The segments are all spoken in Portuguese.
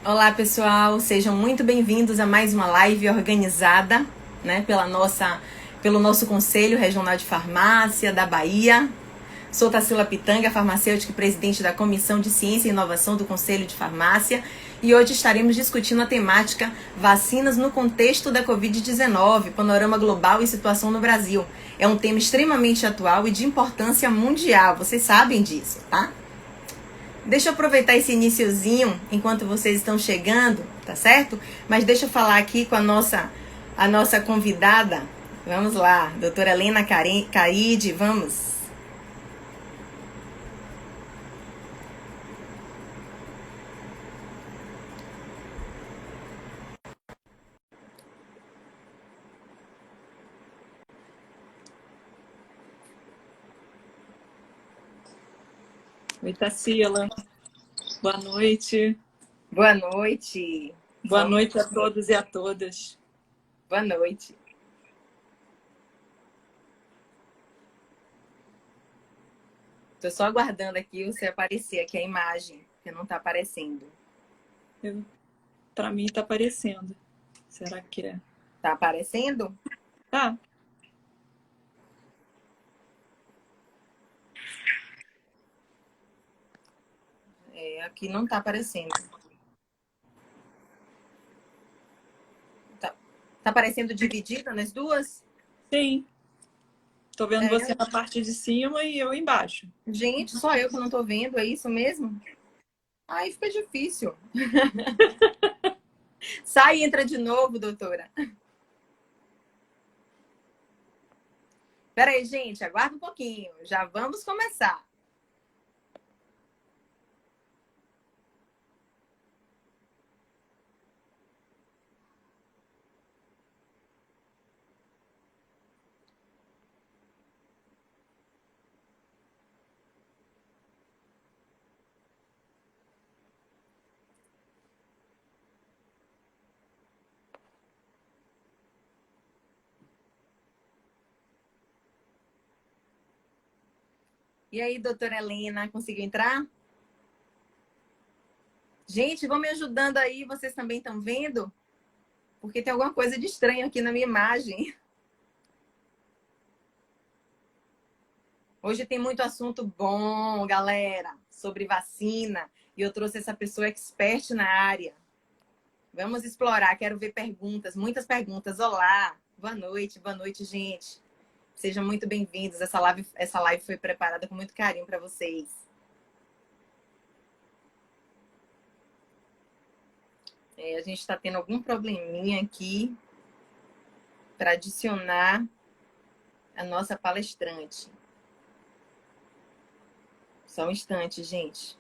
Olá, pessoal, sejam muito bem-vindos a mais uma live organizada, né, pelo nosso Conselho Regional de Farmácia da Bahia. Sou Tarsila Pitanga, farmacêutica e presidente da Comissão de Ciência e Inovação do Conselho de Farmácia, e hoje estaremos discutindo a temática Vacinas no contexto da Covid-19, panorama global e situação no Brasil. É um tema extremamente atual e de importância mundial, vocês sabem disso, tá? Deixa eu aproveitar esse iniciozinho, enquanto vocês estão chegando, tá certo? Mas deixa eu falar aqui com a nossa convidada. Vamos lá, doutora Helena Caide, vamos. Oi, Tarsila. Boa noite. Boa noite. Boa noite a todos e a todas. Boa noite. Tô só aguardando aqui você aparecer aqui a imagem, que não tá aparecendo. Para mim tá aparecendo. Será que é? Tá aparecendo? Tá. Aqui não tá aparecendo. Tá aparecendo dividida nas duas? Sim. Tô vendo você na parte de cima e eu embaixo. Gente, só eu que não tô vendo, é isso mesmo? Aí fica difícil. Sai e entra de novo, doutora. Pera aí, gente, aguarda um pouquinho. Já vamos começar. E aí, doutora Helena, conseguiu entrar? Gente, vão me ajudando aí, vocês também estão vendo? Porque tem alguma coisa de estranho aqui na minha imagem. Hoje tem muito assunto bom, galera, sobre vacina. E eu trouxe essa pessoa expert na área. Vamos explorar, quero ver perguntas, muitas perguntas. Olá, boa noite, gente. Sejam muito bem-vindos. Essa live foi preparada com muito carinho para vocês. A gente está tendo algum probleminha aqui para adicionar a nossa palestrante. Só um instante, gente.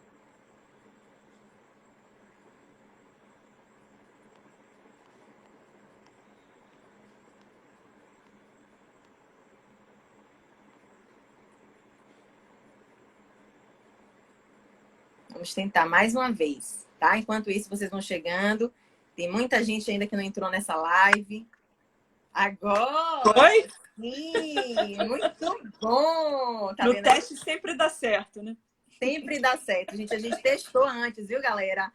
Vamos tentar mais uma vez, tá? Enquanto isso, vocês vão chegando. Tem muita gente ainda que não entrou nessa live. Agora! Oi? Sim! Muito bom! Tá No vendo? teste sempre dá certo, né? Sempre dá certo, gente. A gente testou antes, viu, galera?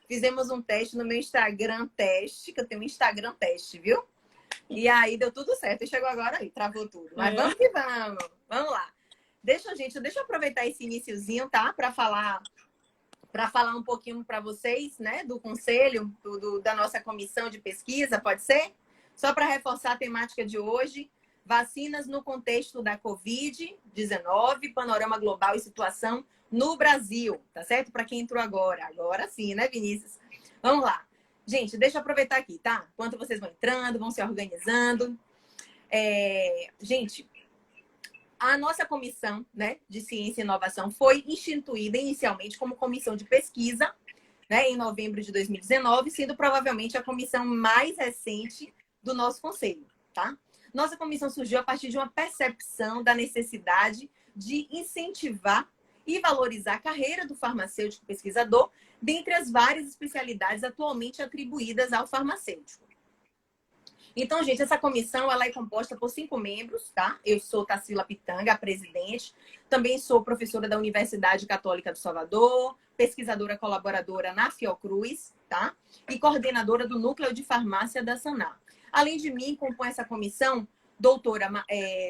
Fizemos um teste no meu Instagram teste, que eu tenho um Instagram teste, viu? E aí deu tudo certo. E chegou agora aí, travou tudo. Mas vamos que vamos. Vamos lá. Deixa eu aproveitar esse iniciozinho, tá? Para falar um pouquinho para vocês, né, do conselho, da nossa comissão de pesquisa, pode ser? Só para reforçar a temática de hoje, vacinas no contexto da Covid-19, panorama global e situação no Brasil, tá certo? Para quem entrou agora. Agora sim, né, Vinícius? Vamos lá. Gente, deixa eu aproveitar aqui, tá? Enquanto vocês vão entrando, vão se organizando. Gente, a nossa comissão, né, de ciência e inovação foi instituída inicialmente como comissão de pesquisa, né, em novembro de 2019, sendo provavelmente a comissão mais recente do nosso conselho, tá? Nossa comissão surgiu a partir de uma percepção da necessidade de incentivar e valorizar a carreira do farmacêutico pesquisador dentre as várias especialidades atualmente atribuídas ao farmacêutico. Então, gente, essa comissão ela é composta por 5 membros, tá? Eu sou Tarsila Pitanga, a presidente. Também sou professora da Universidade Católica do Salvador, pesquisadora colaboradora na Fiocruz, tá? E coordenadora do Núcleo de Farmácia da Sanar. Além de mim, compõe essa comissão doutora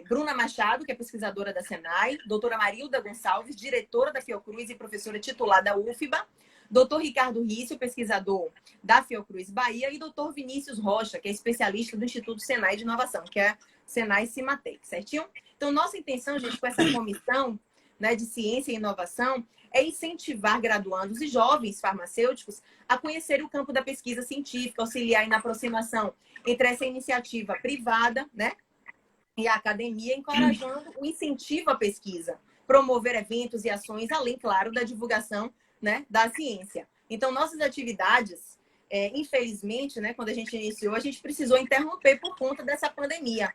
Bruna Machado, que é pesquisadora da Senai, doutora Marilda Gonçalves, diretora da Fiocruz e professora titular da UFBA, doutor Ricardo Rício, pesquisador da Fiocruz Bahia, e doutor Vinícius Rocha, que é especialista do Instituto Senai de Inovação, que é Senai Cimatec, certinho? Então, nossa intenção, gente, com essa comissão, né, de ciência e inovação, é incentivar graduandos e jovens farmacêuticos a conhecer o campo da pesquisa científica, auxiliar na aproximação entre essa iniciativa privada, né, e a academia, encorajando o incentivo à pesquisa, promover eventos e ações, além, claro, da divulgação, né, da ciência. Então, nossas atividades, infelizmente, né, quando a gente iniciou, a gente precisou interromper por conta dessa pandemia.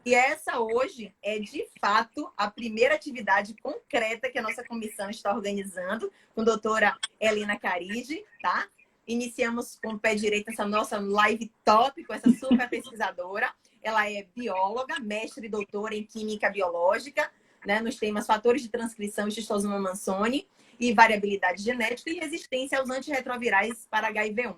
E essa hoje é, de fato, a primeira atividade concreta que a nossa comissão está organizando, com a doutora Helena Caride, tá? Iniciamos com o pé direito essa nossa live top com essa super pesquisadora. Ela é bióloga, mestre e doutora em química biológica, né, nos temas fatores de transcrição e Schistosoma mansoni e variabilidade genética e resistência aos antirretrovirais para HIV-1.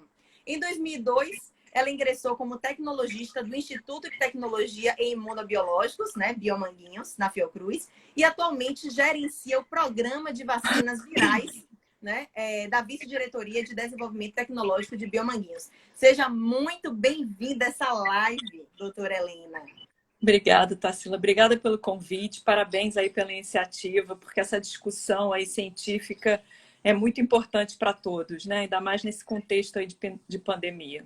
Em 2002, ela ingressou como tecnologista do Instituto de Tecnologia em Imunobiológicos, né, Biomanguinhos, na Fiocruz, e atualmente gerencia o programa de vacinas virais, né, da Vice-Diretoria de Desenvolvimento Tecnológico de Biomanguinhos. Seja muito bem-vinda a essa live, doutora Helena. Obrigada, Tarsila. Obrigada pelo convite. Parabéns aí pela iniciativa, porque essa discussão aí científica é muito importante para todos, né? Ainda mais nesse contexto aí de pandemia.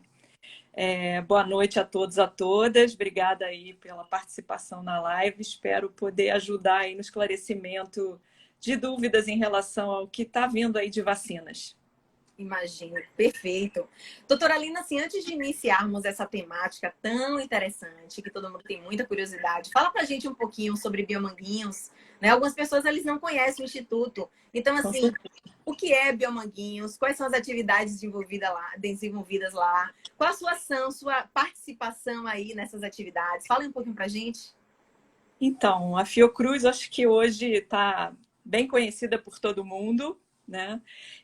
Boa noite a todos, a todas. Obrigada aí pela participação na live. Espero poder ajudar aí no esclarecimento de dúvidas em relação ao que está vindo aí de vacinas. Imagino, perfeito. Doutora Alina, assim, antes de iniciarmos essa temática tão interessante, que todo mundo tem muita curiosidade, fala pra gente um pouquinho sobre Biomanguinhos, né? Algumas pessoas, eles não conhecem o Instituto. Então, assim, o que é Biomanguinhos? Quais são as atividades desenvolvidas lá? Qual a sua ação, sua participação aí nessas atividades? Fala um pouquinho pra gente. Então, a Fiocruz, acho que hoje está bem conhecida por todo mundo, né?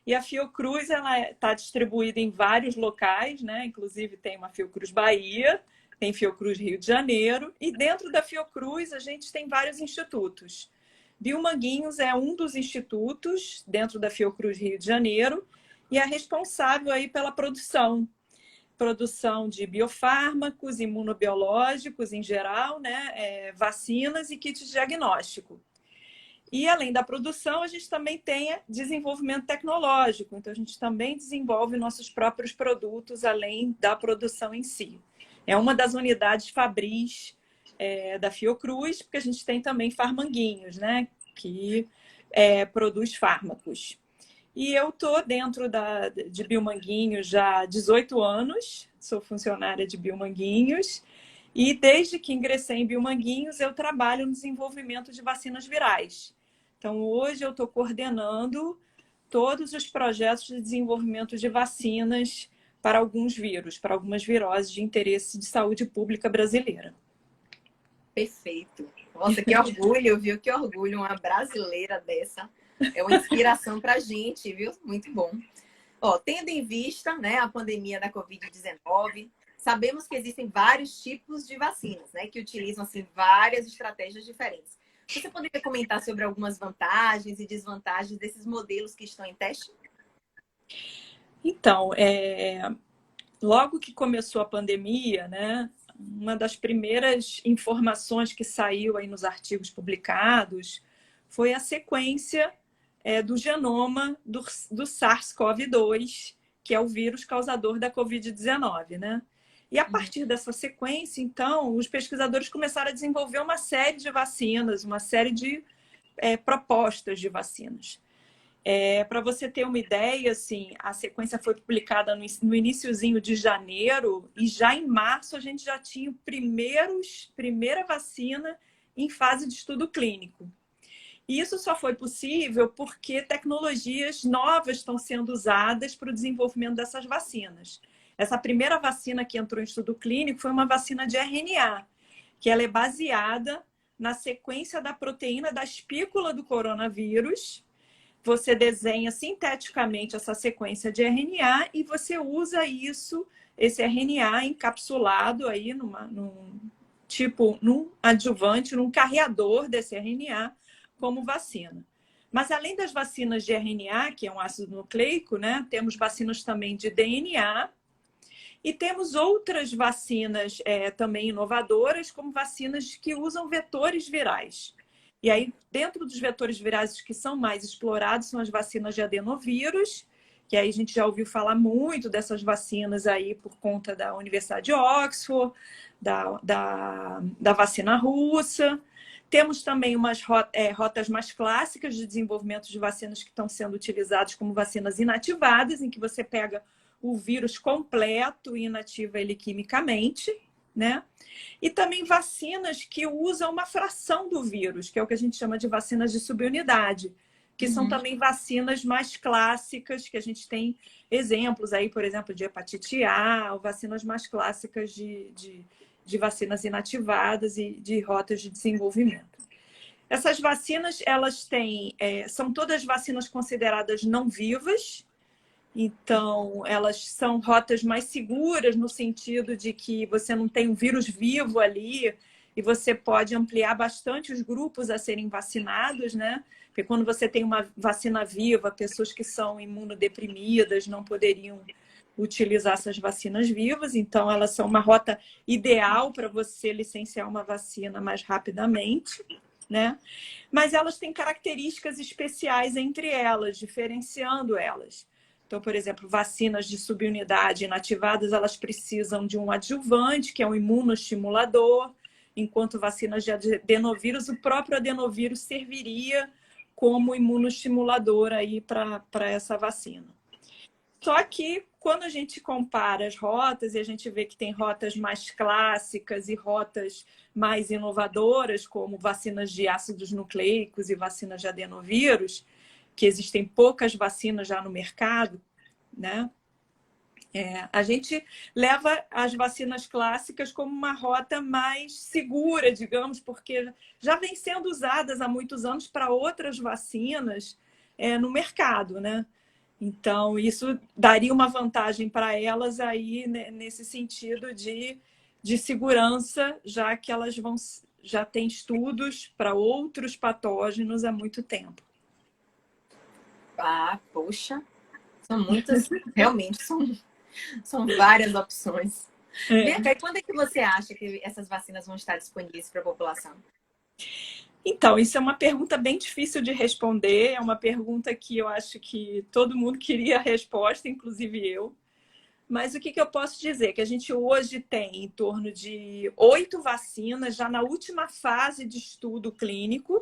E a Fiocruz ela está distribuída em vários locais, né? Inclusive tem uma Fiocruz Bahia, tem Fiocruz Rio de Janeiro, e dentro da Fiocruz a gente tem vários institutos. Biomanguinhos é um dos institutos dentro da Fiocruz Rio de Janeiro e é responsável aí pela produção de biofármacos, imunobiológicos em geral, né? Vacinas e kits de diagnóstico. E, além da produção, a gente também tem desenvolvimento tecnológico. Então, a gente também desenvolve nossos próprios produtos, além da produção em si. É uma das unidades fabris da Fiocruz, porque a gente tem também Farmanguinhos, né? Que produz fármacos. E eu estou dentro de Biomanguinhos já há 18 anos, sou funcionária de Biomanguinhos. E, desde que ingressei em Biomanguinhos, eu trabalho no desenvolvimento de vacinas virais. Então, hoje eu estou coordenando todos os projetos de desenvolvimento de vacinas para alguns vírus, para algumas viroses de interesse de saúde pública brasileira. Perfeito. Nossa, que orgulho, viu? Que orgulho, uma brasileira dessa. É uma inspiração para a gente, viu? Muito bom. Ó, tendo em vista, né, a pandemia da Covid-19, sabemos que existem vários tipos de vacinas, né, que utilizam assim, várias estratégias diferentes. Você poderia comentar sobre algumas vantagens e desvantagens desses modelos que estão em teste? Então, logo que começou a pandemia, né, uma das primeiras informações que saiu aí nos artigos publicados foi a sequência do genoma do SARS-CoV-2, que é o vírus causador da Covid-19, né? E a partir dessa sequência, então, os pesquisadores começaram a desenvolver uma série de vacinas, uma série de propostas de vacinas. Para você ter uma ideia, assim, a sequência foi publicada no iniciozinho de janeiro e já em março a gente já tinha primeira vacina em fase de estudo clínico. E isso só foi possível porque tecnologias novas estão sendo usadas para o desenvolvimento dessas vacinas. Essa primeira vacina que entrou em estudo clínico foi uma vacina de RNA, que ela é baseada na sequência da proteína da espícula do coronavírus. Você desenha sinteticamente essa sequência de RNA e você usa esse RNA encapsulado aí num adjuvante, num carreador desse RNA como vacina. Mas além das vacinas de RNA, que é um ácido nucleico, né, temos vacinas também de DNA e temos outras vacinas também inovadoras, como vacinas que usam vetores virais. E aí, dentro dos vetores virais que são mais explorados, são as vacinas de adenovírus, que aí a gente já ouviu falar muito dessas vacinas aí por conta da Universidade de Oxford, da vacina russa. Temos também umas rotas mais clássicas de desenvolvimento de vacinas que estão sendo utilizadas como vacinas inativadas, em que você pega o vírus completo e inativa ele quimicamente, né? E também vacinas que usam uma fração do vírus, que é o que a gente chama de vacinas de subunidade, que são também vacinas mais clássicas, que a gente tem exemplos aí, por exemplo, de hepatite A, ou vacinas mais clássicas de vacinas inativadas e de rotas de desenvolvimento. Essas vacinas, elas são todas vacinas consideradas não vivas, então elas são rotas mais seguras no sentido de que você não tem um vírus vivo ali e você pode ampliar bastante os grupos a serem vacinados, né? Porque quando você tem uma vacina viva, pessoas que são imunodeprimidas não poderiam utilizar essas vacinas vivas, então elas são uma rota ideal para você licenciar uma vacina mais rapidamente, né? Mas elas têm características especiais entre elas, diferenciando elas. Então, por exemplo, vacinas de subunidade inativadas, elas precisam de um adjuvante, que é um imunoestimulador, enquanto vacinas de adenovírus, o próprio adenovírus serviria como imunoestimulador aí para essa vacina. Só que quando a gente compara as rotas e a gente vê que tem rotas mais clássicas e rotas mais inovadoras, como vacinas de ácidos nucleicos e vacinas de adenovírus, que existem poucas vacinas já no mercado, né? A gente leva as vacinas clássicas como uma rota mais segura, digamos, porque já vem sendo usadas há muitos anos para outras vacinas no mercado, né? Então, isso daria uma vantagem para elas aí, né, nesse sentido de segurança, já que elas já têm estudos para outros patógenos há muito tempo. Ah, poxa, são muitas, realmente, são várias opções. Vem cá, e quando é que você acha que essas vacinas vão estar disponíveis para a população? Então, isso é uma pergunta bem difícil de responder, é uma pergunta que eu acho que todo mundo queria a resposta, inclusive eu. Mas o que eu posso dizer? Que a gente hoje tem em torno de 8 vacinas já na última fase de estudo clínico,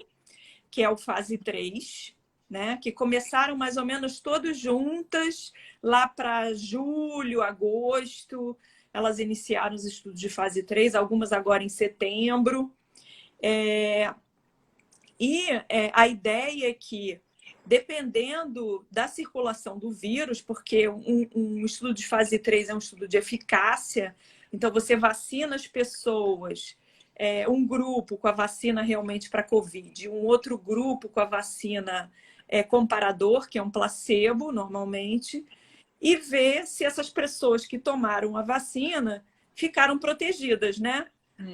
que é o fase 3, né? Que começaram mais ou menos todas juntas, lá para julho, agosto. Elas iniciaram os estudos de fase 3, algumas agora em setembro. A ideia é que, dependendo da circulação do vírus, porque um estudo de fase 3 é um estudo de eficácia, então você vacina as pessoas, um grupo com a vacina realmente para Covid, um outro grupo com a vacina comparador, que é um placebo, normalmente, e ver se essas pessoas que tomaram a vacina ficaram protegidas, né?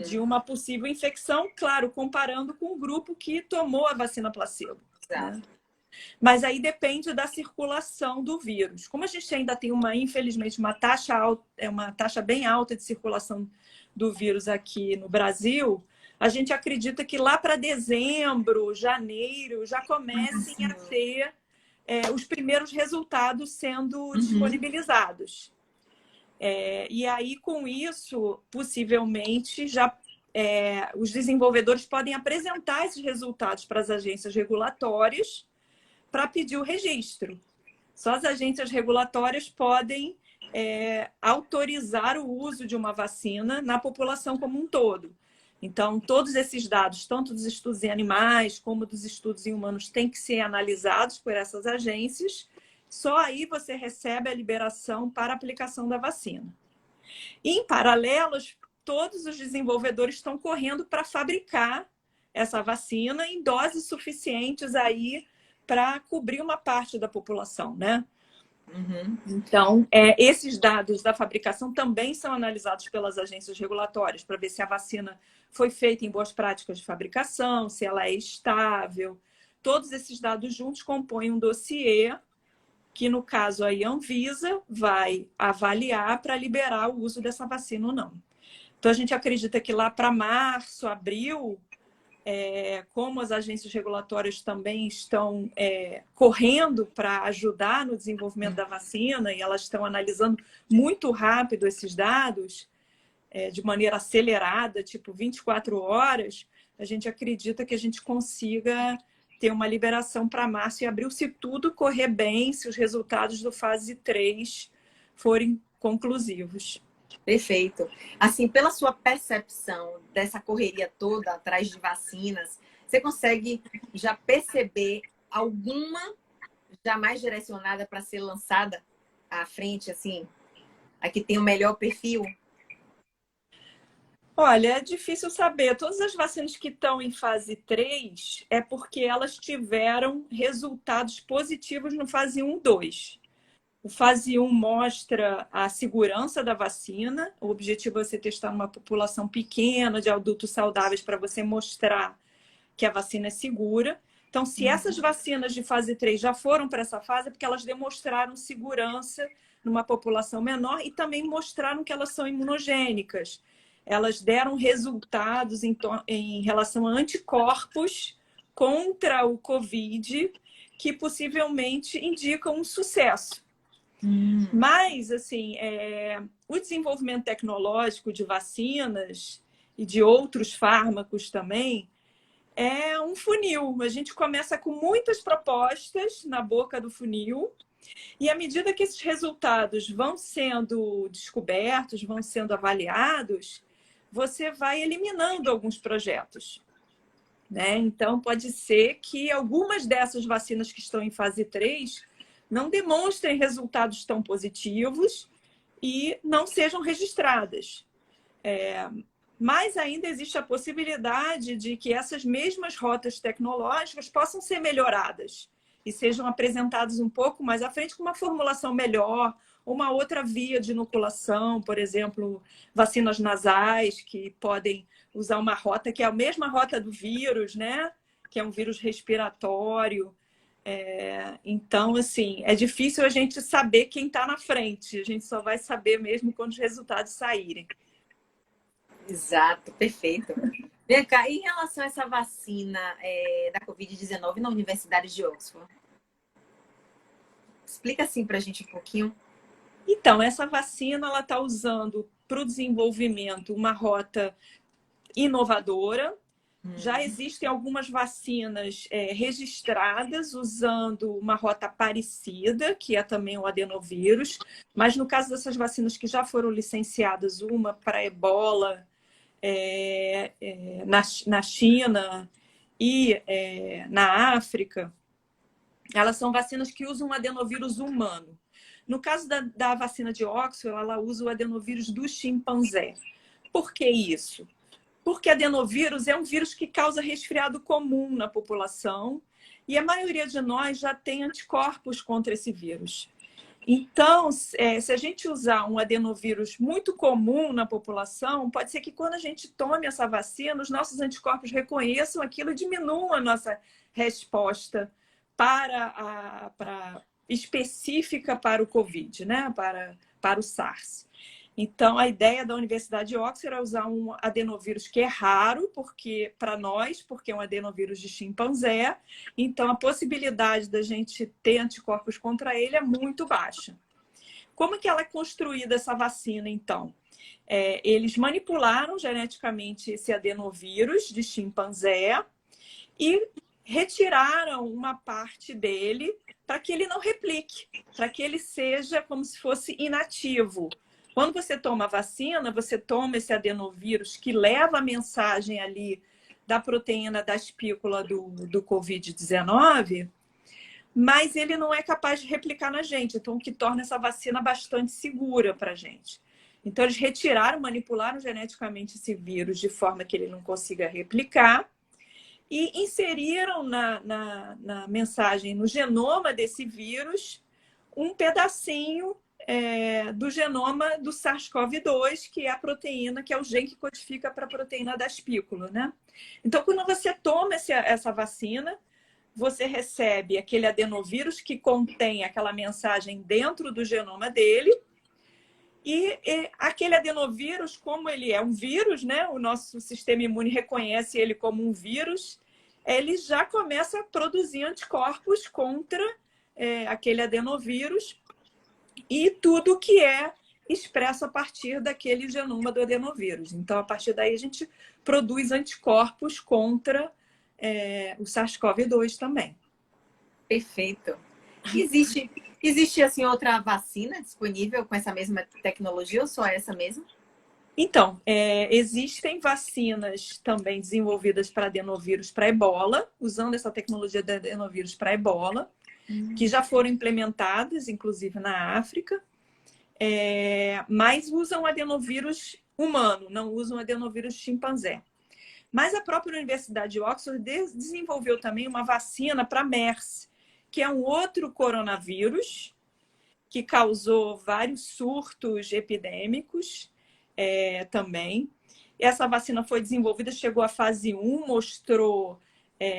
De uma possível infecção, claro, comparando com o grupo que tomou a vacina placebo. Né? Mas aí depende da circulação do vírus. Como a gente ainda tem infelizmente, uma taxa bem alta de circulação do vírus aqui no Brasil, a gente acredita que lá para dezembro, janeiro, já comecem a ter os primeiros resultados sendo disponibilizados. E aí, com isso, possivelmente, os desenvolvedores podem apresentar esses resultados para as agências regulatórias para pedir o registro. Só as agências regulatórias podem autorizar o uso de uma vacina na população como um todo. Então, todos esses dados, tanto dos estudos em animais como dos estudos em humanos, têm que ser analisados por essas agências. só aí você recebe a liberação para a aplicação da vacina. E, em paralelo, todos os desenvolvedores estão correndo para fabricar essa vacina em doses suficientes aí para cobrir uma parte da população, né? Uhum. Então, esses dados da fabricação também são analisados pelas agências regulatórias para ver se a vacina foi feita em boas práticas de fabricação, se ela é estável. Todos esses dados juntos compõem um dossiê que, no caso, aí, a Anvisa vai avaliar para liberar o uso dessa vacina ou não. Então, a gente acredita que lá para março, abril, como as agências regulatórias também estão correndo para ajudar no desenvolvimento da vacina, e elas estão analisando muito rápido esses dados, de maneira acelerada, tipo 24 horas, a gente acredita que a gente consiga ter uma liberação para março e abril, se tudo correr bem, se os resultados do fase 3 forem conclusivos. Perfeito. Assim, pela sua percepção dessa correria toda atrás de vacinas, você consegue já perceber alguma já mais direcionada para ser lançada à frente, assim, a que tem o melhor perfil? Olha, é difícil saber. Todas as vacinas que estão em fase 3 é porque elas tiveram resultados positivos no fase 1 e 2. O fase 1 mostra a segurança da vacina. O objetivo é você testar numa população pequena de adultos saudáveis para você mostrar que a vacina é segura. Então, se essas vacinas de fase 3 já foram para essa fase, é porque elas demonstraram segurança numa população menor e também mostraram que elas são imunogênicas. Elas deram resultados em relação a anticorpos contra o Covid que possivelmente indicam um sucesso. Mas, assim, o desenvolvimento tecnológico de vacinas e de outros fármacos também é um funil. A gente começa com muitas propostas na boca do funil e, à medida que esses resultados vão sendo descobertos, vão sendo avaliados, você vai eliminando alguns projetos, né? Então, pode ser que algumas dessas vacinas que estão em fase 3 não demonstrem resultados tão positivos e não sejam registradas. Mas ainda existe a possibilidade de que essas mesmas rotas tecnológicas possam ser melhoradas e sejam apresentadas um pouco mais à frente com uma formulação melhor, uma outra via de inoculação, por exemplo, vacinas nasais, que podem usar uma rota que é a mesma rota do vírus, né? Que é um vírus respiratório. Então, assim, é difícil a gente saber quem está na frente. A gente só vai saber mesmo quando os resultados saírem. Exato, perfeito. Vem cá, em relação a essa vacina da Covid-19 na Universidade de Oxford, explica assim para a gente um pouquinho. Então, essa vacina ela está usando para o desenvolvimento uma rota inovadora. Já existem algumas vacinas registradas usando uma rota parecida, que é também o adenovírus, mas no caso dessas vacinas que já foram licenciadas, uma para ebola na China e na África, elas são vacinas que usam um adenovírus humano. No caso da vacina de Oxford, ela usa o adenovírus do chimpanzé. Por que isso? Porque adenovírus é um vírus que causa resfriado comum na população e a maioria de nós já tem anticorpos contra esse vírus. Então, se a gente usar um adenovírus muito comum na população, pode ser que quando a gente tome essa vacina, os nossos anticorpos reconheçam aquilo e diminuam a nossa resposta específica para o Covid, né? para o SARS. Então, a ideia da Universidade de Oxford é usar um adenovírus que é raro para nós, porque é um adenovírus de chimpanzé. Então, a possibilidade da gente ter anticorpos contra ele é muito baixa. Como que ela é construída, essa vacina, então? Eles manipularam geneticamente esse adenovírus de chimpanzé e retiraram uma parte dele para que ele não replique, para que ele seja como se fosse inativo. Quando você toma a vacina, você toma esse adenovírus que leva a mensagem ali da proteína da espícula do Covid-19, mas ele não é capaz de replicar na gente, então o que torna essa vacina bastante segura para a gente. Então, eles retiraram, manipularam geneticamente esse vírus de forma que ele não consiga replicar e inseriram na mensagem, no genoma desse vírus, um pedacinho do genoma do SARS-CoV-2, que é a proteína, que é o gene que codifica para a proteína da espícula, né? Então, quando você toma essa vacina, você recebe aquele adenovírus que contém aquela mensagem dentro do genoma dele, e aquele adenovírus, como ele é um vírus, né? O nosso sistema imune reconhece ele como um vírus, ele já começa a produzir anticorpos contra aquele adenovírus e tudo que é expresso a partir daquele genoma do adenovírus. Então, a partir daí, a gente produz anticorpos contra o SARS-CoV-2 também. Perfeito. Existe assim, outra vacina disponível com essa mesma tecnologia ou só essa mesmo? Então, existem vacinas também desenvolvidas para adenovírus para ebola, usando essa tecnologia de adenovírus para ebola, que já foram implementadas, inclusive na África, mas usam adenovírus humano, não usam adenovírus chimpanzé. Mas a própria Universidade de Oxford desenvolveu também uma vacina para MERS, que é um outro coronavírus que causou vários surtos epidêmicos também. Essa vacina foi desenvolvida, chegou à fase 1, mostrou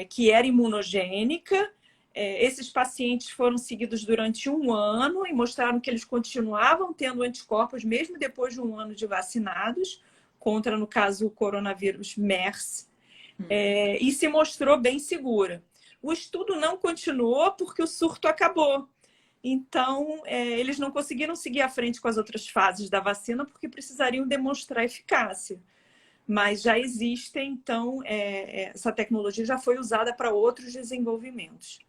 que era imunogênica. Esses pacientes foram seguidos durante 1 ano e mostraram que eles continuavam tendo anticorpos, mesmo depois de 1 ano de vacinados, contra, no caso, o coronavírus MERS, e se mostrou bem segura. O estudo não continuou porque o surto acabou. Então, eles não conseguiram seguir à frente com as outras fases da vacina porque precisariam demonstrar eficácia. Mas já existem, então, essa tecnologia já foi usada para outros desenvolvimentos.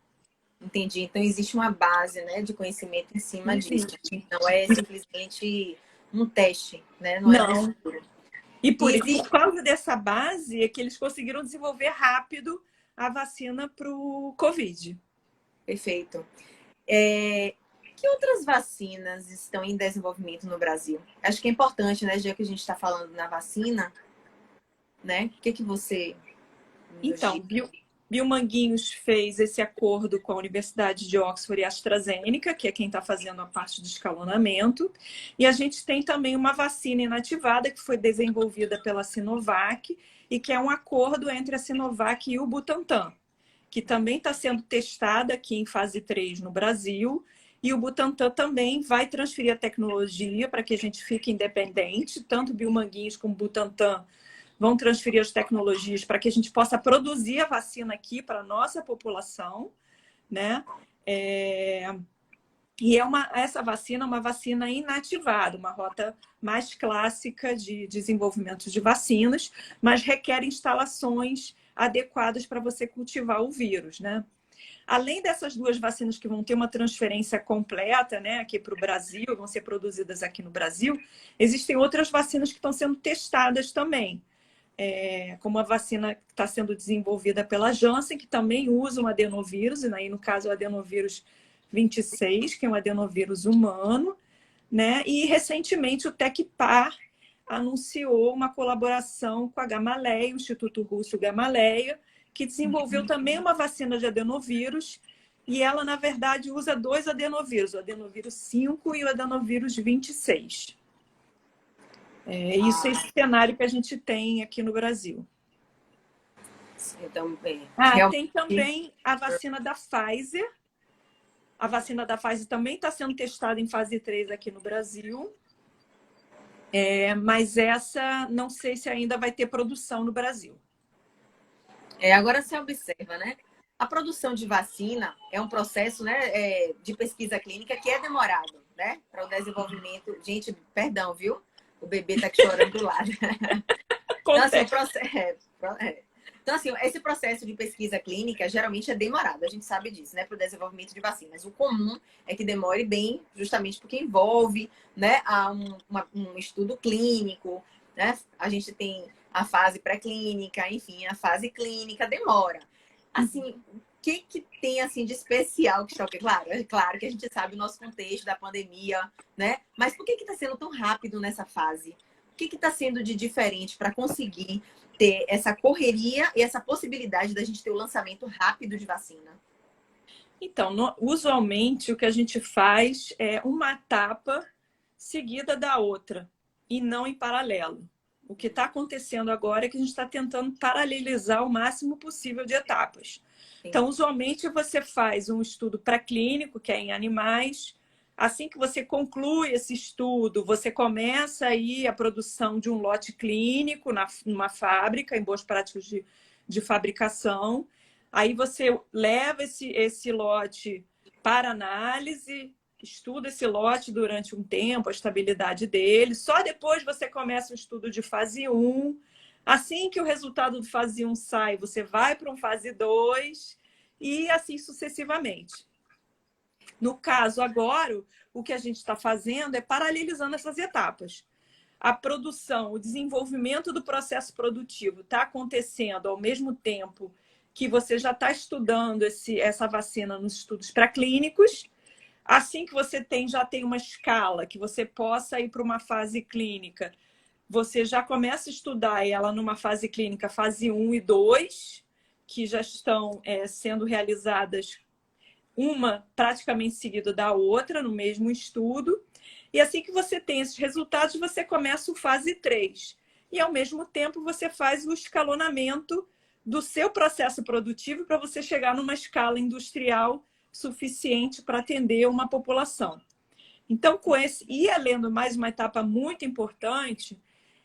Entendi. Então, existe uma base, né, de conhecimento em cima disso. Não é simplesmente um teste, né? Não é um estudo. E por causa dessa base é que eles conseguiram desenvolver rápido a vacina para o Covid. Perfeito. Que outras vacinas estão em desenvolvimento no Brasil? Acho que é importante, né, já que a gente está falando na vacina, né? O que você... Então, Bill Manguinhos fez esse acordo com a Universidade de Oxford e a AstraZeneca, que é quem está fazendo a parte do escalonamento. E a gente tem também uma vacina inativada que foi desenvolvida pela Sinovac e que é um acordo entre a Sinovac e o Butantan, que também está sendo testada aqui em fase 3 no Brasil. E o Butantan também vai transferir a tecnologia para que a gente fique independente, tanto Bill Manguinhos como Butantan vão transferir as tecnologias para que a gente possa produzir a vacina aqui para a nossa população, né? E essa vacina é uma vacina inativada, uma rota mais clássica de desenvolvimento de vacinas, mas requer instalações adequadas para você cultivar o vírus, né? Além dessas 2 vacinas que vão ter uma transferência completa, né, aqui para o Brasil, vão ser produzidas aqui no Brasil, existem outras vacinas que estão sendo testadas também. Como a vacina que está sendo desenvolvida pela Janssen, que também usa um adenovírus, e aí, no caso, o adenovírus 26, que é um adenovírus humano, né? E, recentemente, o Tecpar anunciou uma colaboração com a Gamaleya, o Instituto Russo Gamaleya, que desenvolveu também uma vacina de adenovírus, e ela, na verdade, usa 2 adenovírus, o adenovírus 5 e o adenovírus 26. Isso é esse cenário que a gente tem aqui no Brasil. Tem também a vacina da Pfizer. A vacina da Pfizer também está sendo testada em fase 3 aqui no Brasil. Mas essa, não sei se ainda vai ter produção no Brasil. Agora você observa, né? A produção de vacina é um processo, né, de pesquisa clínica que é demorado, né? Para o desenvolvimento... Gente, perdão, viu? O bebê tá chorando do lado. Então, assim, esse processo de pesquisa clínica geralmente é demorado, a gente sabe disso, né, para o desenvolvimento de vacinas. O comum é que demore bem, justamente porque envolve, né, um estudo clínico, né? A gente tem a fase pré-clínica, enfim, a fase clínica demora. Assim, que tem assim de especial que está? Claro, é claro que a gente sabe o nosso contexto da pandemia, né? Mas por que está sendo tão rápido nessa fase? O que está sendo de diferente para conseguir ter essa correria e essa possibilidade da gente ter o lançamento rápido de vacina? Então, usualmente o que a gente faz é uma etapa seguida da outra e não em paralelo. O que está acontecendo agora é que a gente está tentando paralelizar o máximo possível de etapas. Então, usualmente você faz um estudo pré-clínico, que é em animais. Assim que você conclui esse estudo, você começa aí a produção de um lote clínico numa fábrica, em boas práticas de fabricação. Aí você leva esse lote para análise, estuda esse lote durante um tempo, a estabilidade dele. Só depois você começa o estudo de fase 1. Assim que o resultado do fase 1 sai, você vai para um fase 2 e assim sucessivamente. No caso agora, o que a gente está fazendo é paralelizando essas etapas. A produção, o desenvolvimento do processo produtivo está acontecendo ao mesmo tempo que você já está estudando essa vacina nos estudos pré-clínicos. Assim que você já tem uma escala que você possa ir para uma fase clínica, você já começa a estudar ela numa fase clínica, fase 1 e 2, que já estão sendo realizadas uma praticamente seguida da outra, no mesmo estudo. E assim que você tem esses resultados, você começa o fase 3. E, ao mesmo tempo, você faz o escalonamento do seu processo produtivo para você chegar numa escala industrial suficiente para atender uma população. Então, e além mais uma etapa muito importante,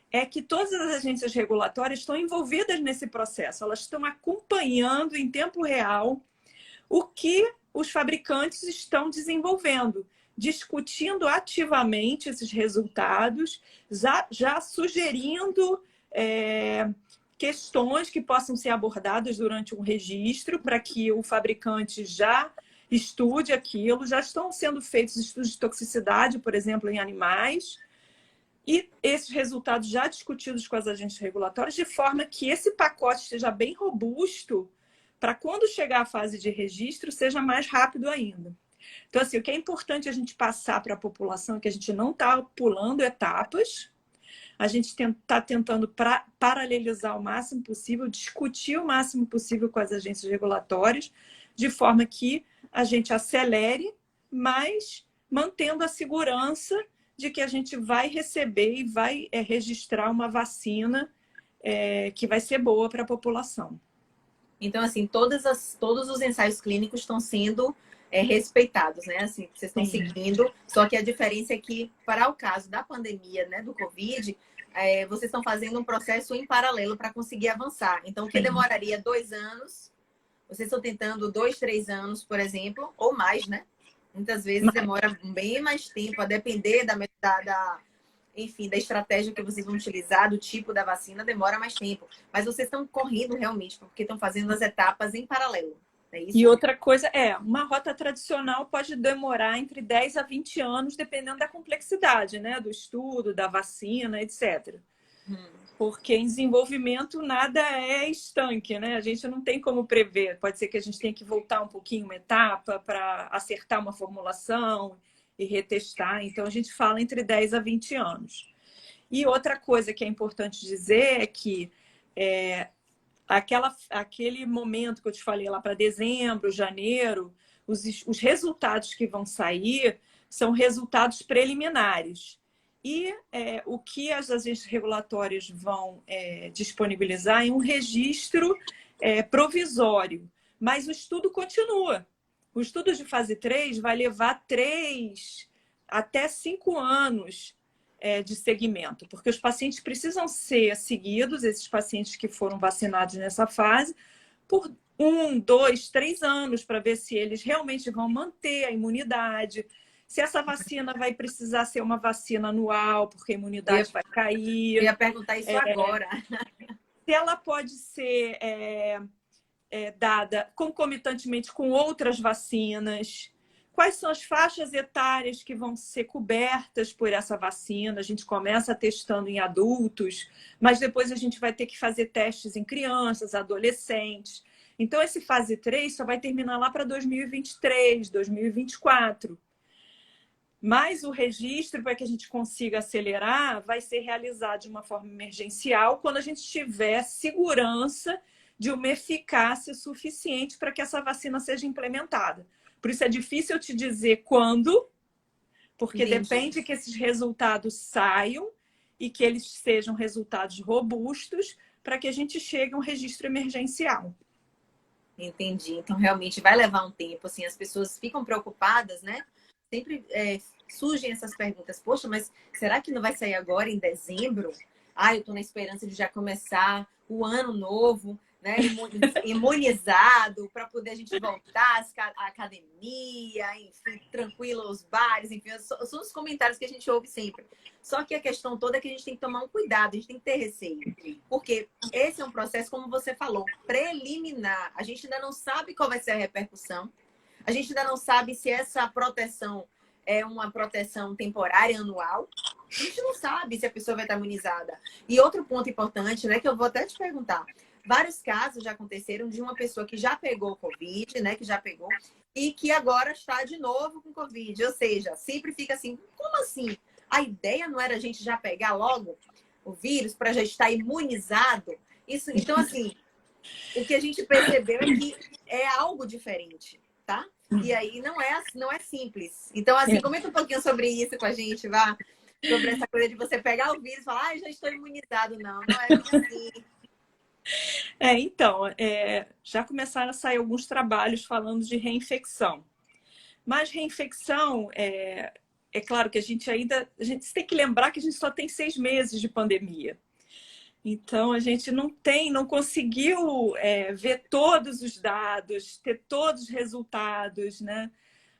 é que todas as agências regulatórias estão envolvidas nesse processo. Elas estão acompanhando em tempo real o que os fabricantes estão desenvolvendo, discutindo ativamente esses resultados, já sugerindo questões que possam ser abordadas durante um registro para que o fabricante já estude aquilo. Já estão sendo feitos estudos de toxicidade, por exemplo, em animais, e esses resultados já discutidos com as agências regulatórias, de forma que esse pacote esteja bem robusto para quando chegar à fase de registro, seja mais rápido ainda. Então, assim, o que é importante a gente passar para a população é que a gente não está pulando etapas, a gente está tentando paralelizar o máximo possível, discutir o máximo possível com as agências regulatórias, de forma que a gente acelere, mas mantendo a segurança de que a gente vai receber e vai registrar uma vacina que vai ser boa para a população. Então, assim, todos os ensaios clínicos estão sendo respeitados, né? Assim, vocês estão seguindo, só que a diferença é que, para o caso da pandemia, né, do Covid, vocês estão fazendo um processo em paralelo para conseguir avançar. Então, o que demoraria 2 anos, vocês estão tentando 2, 3 anos, por exemplo, ou mais, né? Muitas vezes demora bem mais tempo, a depender enfim, da estratégia que vocês vão utilizar, do tipo da vacina, demora mais tempo. Mas vocês estão correndo realmente, porque estão fazendo as etapas em paralelo. É isso? E outra coisa uma rota tradicional pode demorar entre 10 a 20 anos, dependendo da complexidade, né? Do estudo, da vacina, etc. Porque em desenvolvimento nada é estanque, né? A gente não tem como prever. Pode ser que a gente tenha que voltar um pouquinho uma etapa para acertar uma formulação e retestar. Então, a gente fala entre 10 a 20 anos. E outra coisa que é importante dizer é que aquele momento que eu te falei lá para dezembro, janeiro, os resultados que vão sair são resultados preliminares. E o que as agências regulatórias vão disponibilizar é um registro provisório. Mas o estudo continua. O estudo de fase 3 vai levar 3 até 5 anos de segmento, porque os pacientes precisam ser seguidos, esses pacientes que foram vacinados nessa fase, por 1, 2, 3 anos, para ver se eles realmente vão manter a imunidade, se essa vacina vai precisar ser uma vacina anual, porque a imunidade vai cair. Eu ia perguntar isso agora. Se ela pode ser dada concomitantemente com outras vacinas. Quais são as faixas etárias que vão ser cobertas por essa vacina? A gente começa testando em adultos, mas depois a gente vai ter que fazer testes em crianças, adolescentes. Então, esse fase 3 só vai terminar lá para 2023, 2024. Mas o registro, para que a gente consiga acelerar, vai ser realizado de uma forma emergencial quando a gente tiver segurança de uma eficácia suficiente para que essa vacina seja implementada. Por isso é difícil eu te dizer quando, porque Entendi. depende que esses resultados saiam e que eles sejam resultados robustos para que a gente chegue a um registro emergencial. Entendi. Então, realmente vai levar um tempo, assim, as pessoas ficam preocupadas, né? Sempre surgem essas perguntas. Poxa, mas será que não vai sair agora em dezembro? Ah, eu tô na esperança de já começar o ano novo, né? Imunizado, para poder a gente voltar à academia, enfim, tranquilo aos bares, enfim, são os comentários que a gente ouve sempre. Só que a questão toda é que a gente tem que tomar um cuidado, a gente tem que ter receio. Porque esse é um processo, como você falou, preliminar. A gente ainda não sabe qual vai ser a repercussão. A gente ainda não sabe se essa proteção é uma proteção temporária, anual. A gente não sabe se a pessoa vai estar imunizada. E outro ponto importante, né, que eu vou até te perguntar. Vários casos já aconteceram de uma pessoa que já pegou Covid, né, que já pegou, e que agora está de novo com Covid. Ou seja, sempre fica assim, como assim? A ideia não era a gente já pegar logo o vírus para já estar imunizado? Isso, então, assim, o que a gente percebeu é que é algo diferente, tá? E aí não é simples. Então, assim, comenta um pouquinho sobre isso com a gente, vá. Sobre essa coisa de você pegar o vírus e falar, já estou imunizado. Não é bem assim. Então, já começaram a sair alguns trabalhos falando de reinfecção. Mas reinfecção, é claro que a gente tem que lembrar que a gente só tem 6 meses de pandemia. Então, a gente não conseguiu ver todos os dados, ter todos os resultados, né?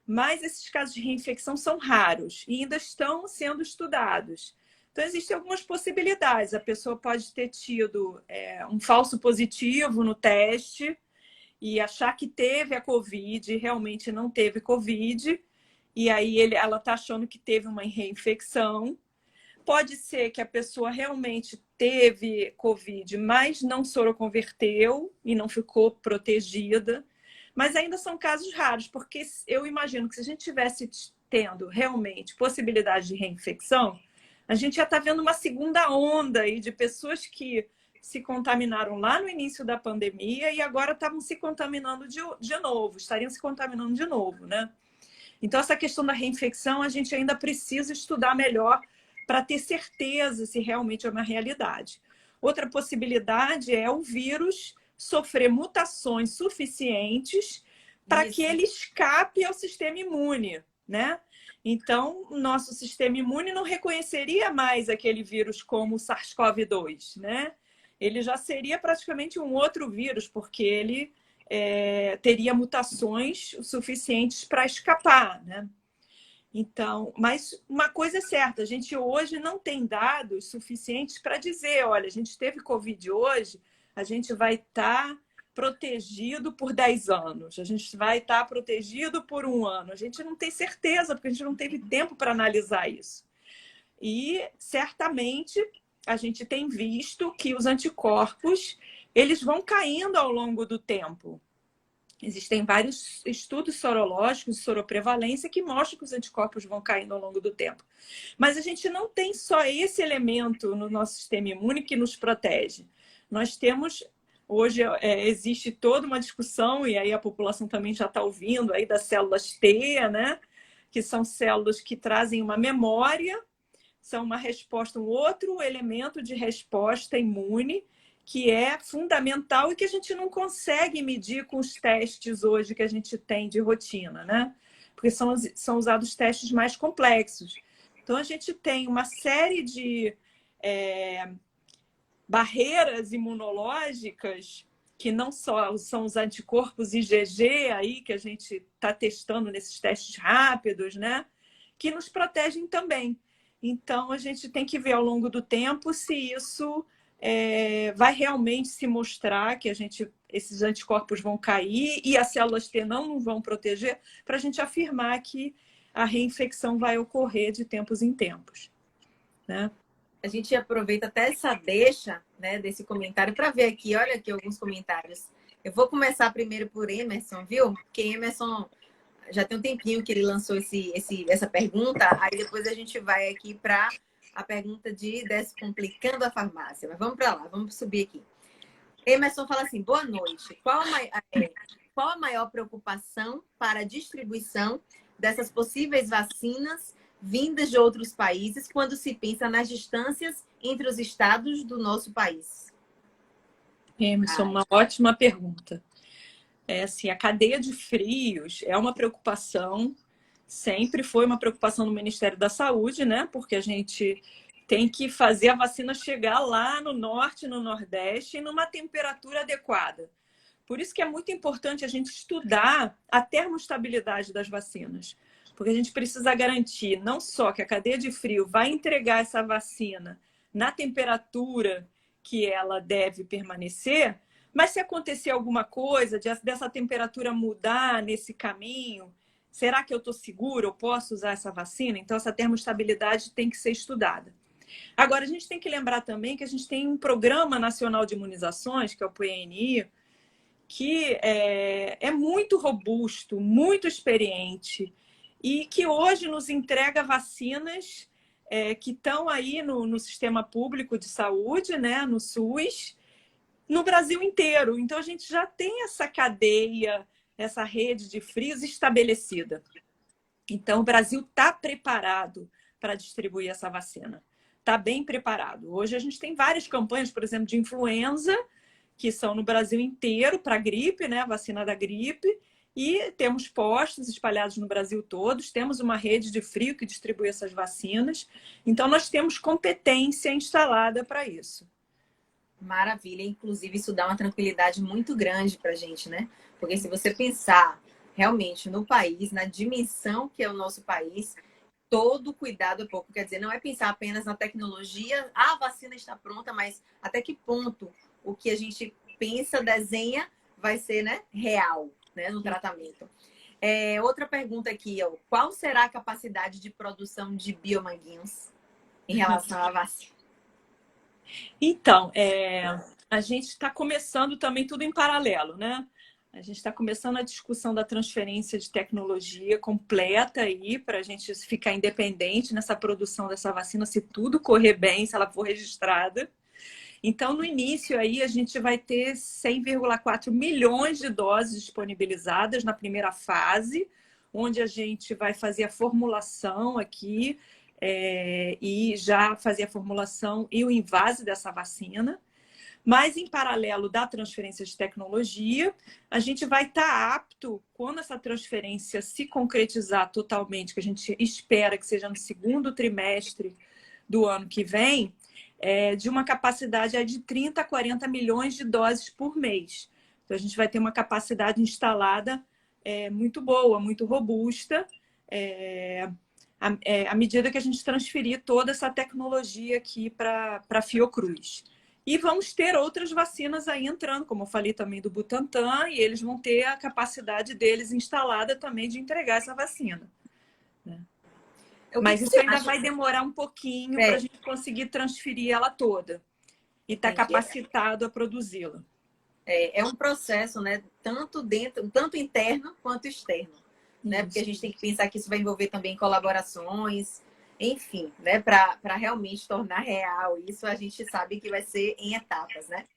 Mas esses casos de reinfecção são raros e ainda estão sendo estudados. Então, existem algumas possibilidades. A pessoa pode ter tido um falso positivo no teste e achar que teve a Covid e realmente não teve Covid. E aí ela está achando que teve uma reinfecção. Pode ser que a pessoa realmente teve Covid, mas não soroconverteu e não ficou protegida. Mas ainda são casos raros, porque eu imagino que se a gente tivesse tendo realmente possibilidade de reinfecção, a gente já está vendo uma segunda onda aí de pessoas que se contaminaram lá no início da pandemia e agora estavam se contaminando de novo, estariam se contaminando de novo, né? Então, essa questão da reinfecção, a gente ainda precisa estudar melhor para ter certeza se realmente é uma realidade. Outra possibilidade é o vírus sofrer mutações suficientes para que ele escape ao sistema imune, né? Então, o nosso sistema imune não reconheceria mais aquele vírus como o SARS-CoV-2, né? Ele já seria praticamente um outro vírus, porque ele teria mutações suficientes para escapar, né? Então, mas uma coisa é certa, a gente hoje não tem dados suficientes para dizer, olha, a gente teve Covid hoje, a gente vai estar protegido por 10 anos, a gente vai estar protegido por 1 ano. A gente não tem certeza, porque a gente não teve tempo para analisar isso. E, certamente, a gente tem visto que os anticorpos, eles vão caindo ao longo do tempo. Existem vários estudos sorológicos de soroprevalência que mostram que os anticorpos vão caindo ao longo do tempo. Mas a gente não tem só esse elemento no nosso sistema imune que nos protege. Nós temos, hoje existe toda uma discussão, e aí a população também já está ouvindo, aí das células T, né? Que são células que trazem uma memória, são uma resposta, um outro elemento de resposta imune, que é fundamental e que a gente não consegue medir com os testes hoje que a gente tem de rotina, né? Porque são usados testes mais complexos. Então, a gente tem uma série de barreiras imunológicas que não só são os anticorpos IgG aí que a gente está testando nesses testes rápidos, né? Que nos protegem também. Então, a gente tem que ver ao longo do tempo se isso vai realmente se mostrar que esses anticorpos vão cair e as células T não vão proteger, para a gente afirmar que a reinfecção vai ocorrer de tempos em tempos, né? A gente aproveita até essa deixa, né, desse comentário para ver aqui, olha aqui alguns comentários. Eu vou começar primeiro por Emerson, viu? Porque Emerson já tem um tempinho que ele lançou essa pergunta, aí depois a gente vai aqui para a pergunta de Descomplicando a Farmácia. Mas vamos para lá, vamos subir aqui. Emerson fala assim, boa noite. Qual a maior preocupação para a distribuição dessas possíveis vacinas vindas de outros países quando se pensa nas distâncias entre os estados do nosso país? Emerson, uma ótima pergunta. Assim, a cadeia de frios é uma preocupação, sempre foi uma preocupação do Ministério da Saúde, né? Porque a gente tem que fazer a vacina chegar lá no norte, no nordeste, e numa temperatura adequada. Por isso que é muito importante a gente estudar a termostabilidade das vacinas. Porque a gente precisa garantir não só que a cadeia de frio vai entregar essa vacina na temperatura que ela deve permanecer, mas se acontecer alguma coisa, dessa temperatura mudar nesse caminho, será que eu estou seguro? Eu posso usar essa vacina? Então, essa termostabilidade tem que ser estudada. Agora, a gente tem que lembrar também que a gente tem um Programa Nacional de Imunizações, que é o PNI, que é muito robusto, muito experiente e que hoje nos entrega vacinas que estão aí no sistema público de saúde, né, no SUS, no Brasil inteiro. Então, a gente já tem essa cadeia, essa rede de frios estabelecida. Então, o Brasil está preparado para distribuir essa vacina. Está bem preparado. Hoje, a gente tem várias campanhas, por exemplo, de influenza, que são no Brasil inteiro para gripe, né, a vacina da gripe. E temos postos espalhados no Brasil todos, temos uma rede de frio que distribui essas vacinas. Então, nós temos competência instalada para isso. Maravilha. Inclusive, isso dá uma tranquilidade muito grande para a gente, né? Porque se você pensar realmente no país, na dimensão que é o nosso país, todo cuidado é pouco. Quer dizer, não é pensar apenas na tecnologia, a vacina está pronta, mas até que ponto o que a gente pensa, desenha, vai ser, né, real, né, no tratamento. Outra pergunta aqui, ó. Qual será a capacidade de produção de biomanguinhos em relação à vacina? Então, a gente está começando também tudo em paralelo, né? A gente está começando a discussão da transferência de tecnologia completa aí para a gente ficar independente nessa produção dessa vacina, se tudo correr bem, se ela for registrada. Então, no início aí, a gente vai ter 100,4 milhões de doses disponibilizadas na primeira fase, onde a gente vai fazer a formulação aqui e já fazer a formulação e o invase dessa vacina. Mas, em paralelo da transferência de tecnologia, a gente vai estar apto, quando essa transferência se concretizar totalmente, que a gente espera que seja no segundo trimestre do ano que vem, de uma capacidade de 30 a 40 milhões de doses por mês. Então, a gente vai ter uma capacidade instalada muito boa, muito robusta, à medida que a gente transferir toda essa tecnologia aqui para a Fiocruz. E vamos ter outras vacinas aí entrando, como eu falei também do Butantan, e eles vão ter a capacidade deles instalada também de entregar essa vacina. Né? Mas isso ainda vai demorar um pouquinho para a gente conseguir transferir ela toda e estar capacitado a produzi-la. É um processo, né? Tanto interno quanto externo. Né? Porque a gente tem que pensar que isso vai envolver também colaborações, enfim, né? Para realmente tornar real isso, a gente sabe que vai ser em etapas, né?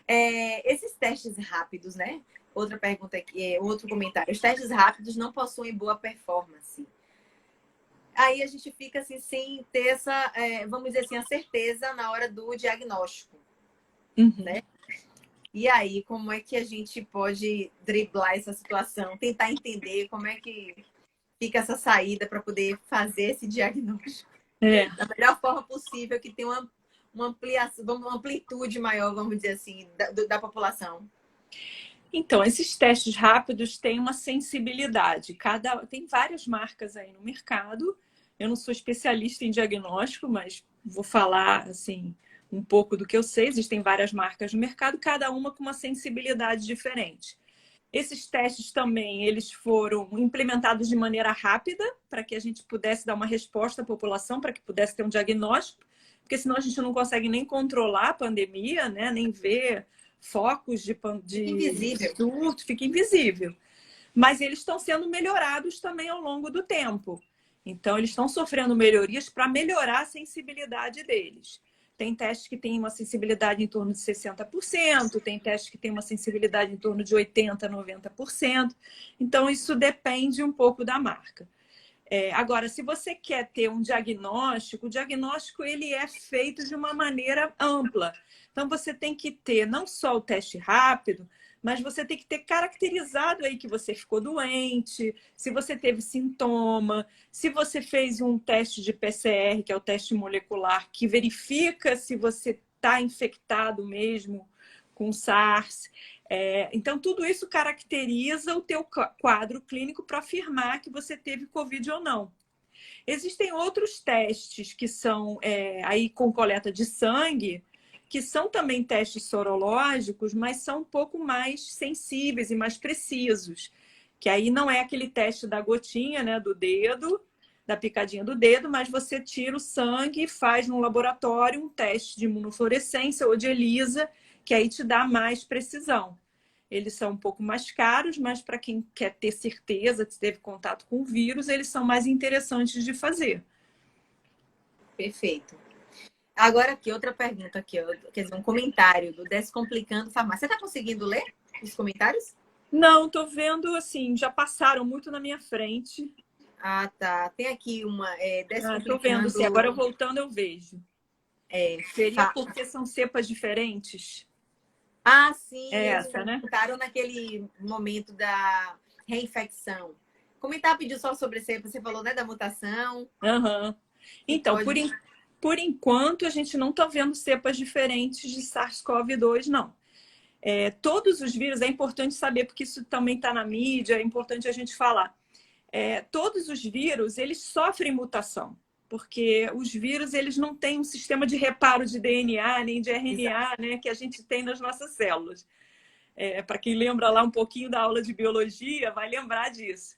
Esses testes rápidos, né? Outra pergunta aqui, outro comentário. Os testes rápidos não possuem boa performance. Aí a gente fica assim, sem ter essa, vamos dizer assim, a certeza na hora do diagnóstico, né? E aí, como é que a gente pode driblar essa situação? Tentar entender como é que fica essa saída para poder fazer esse diagnóstico da melhor forma possível, que tenha uma ampliação, uma amplitude maior, vamos dizer assim, da população. Então, esses testes rápidos têm uma sensibilidade. Tem várias marcas aí no mercado. Eu não sou especialista em diagnóstico, mas vou falar assim um pouco do que eu sei. Existem várias marcas no mercado, cada uma com uma sensibilidade diferente. Esses testes também, eles foram implementados de maneira rápida para que a gente pudesse dar uma resposta à população, para que pudesse ter um diagnóstico, porque senão a gente não consegue nem controlar a pandemia, né? Nem ver focos de Invisível. surto, fica invisível. Mas eles estão sendo melhorados também ao longo do tempo. Então, eles estão sofrendo melhorias para melhorar a sensibilidade deles. Tem testes que têm uma sensibilidade em torno de 60%, tem testes que têm uma sensibilidade em torno de 80%, 90%. Então, isso depende um pouco da marca. Agora, se você quer ter um diagnóstico, o diagnóstico ele é feito de uma maneira ampla. Então, você tem que ter não só o teste rápido, mas você tem que ter caracterizado aí que você ficou doente, se você teve sintoma, se você fez um teste de PCR, que é o teste molecular, que verifica se você está infectado mesmo com SARS. Então, tudo isso caracteriza o teu quadro clínico para afirmar que você teve Covid ou não. Existem outros testes que são aí com coleta de sangue, que são também testes sorológicos, mas são um pouco mais sensíveis e mais precisos. Que aí não é aquele teste da gotinha, né, do dedo, da picadinha do dedo, mas você tira o sangue e faz no laboratório um teste de imunofluorescência ou de ELISA, que aí te dá mais precisão. Eles são um pouco mais caros, mas para quem quer ter certeza que teve contato com o vírus, eles são mais interessantes de fazer. Perfeito. Agora aqui, outra pergunta aqui, quer dizer, um comentário do Descomplicando Farmácia. Você está conseguindo ler os comentários? Não, estou vendo assim, já passaram muito na minha frente. Ah, tá. Tem aqui uma Descomplicando... Estou vendo, sim. Agora eu voltando eu vejo. Seria porque são cepas diferentes? Ah, sim. Eles Essa, né? perguntaram naquele momento da reinfecção. Comentar, pediu só sobre cepa. Você falou, né, da mutação. Uhum. Então, por enquanto, a gente não está vendo cepas diferentes de SARS-CoV-2, não. Todos os vírus, é importante saber, porque isso também está na mídia, é importante a gente falar. Todos os vírus, eles sofrem mutação, porque os vírus, eles não têm um sistema de reparo de DNA, nem de RNA, né, que a gente tem nas nossas células. Para quem lembra lá um pouquinho da aula de biologia, vai lembrar disso.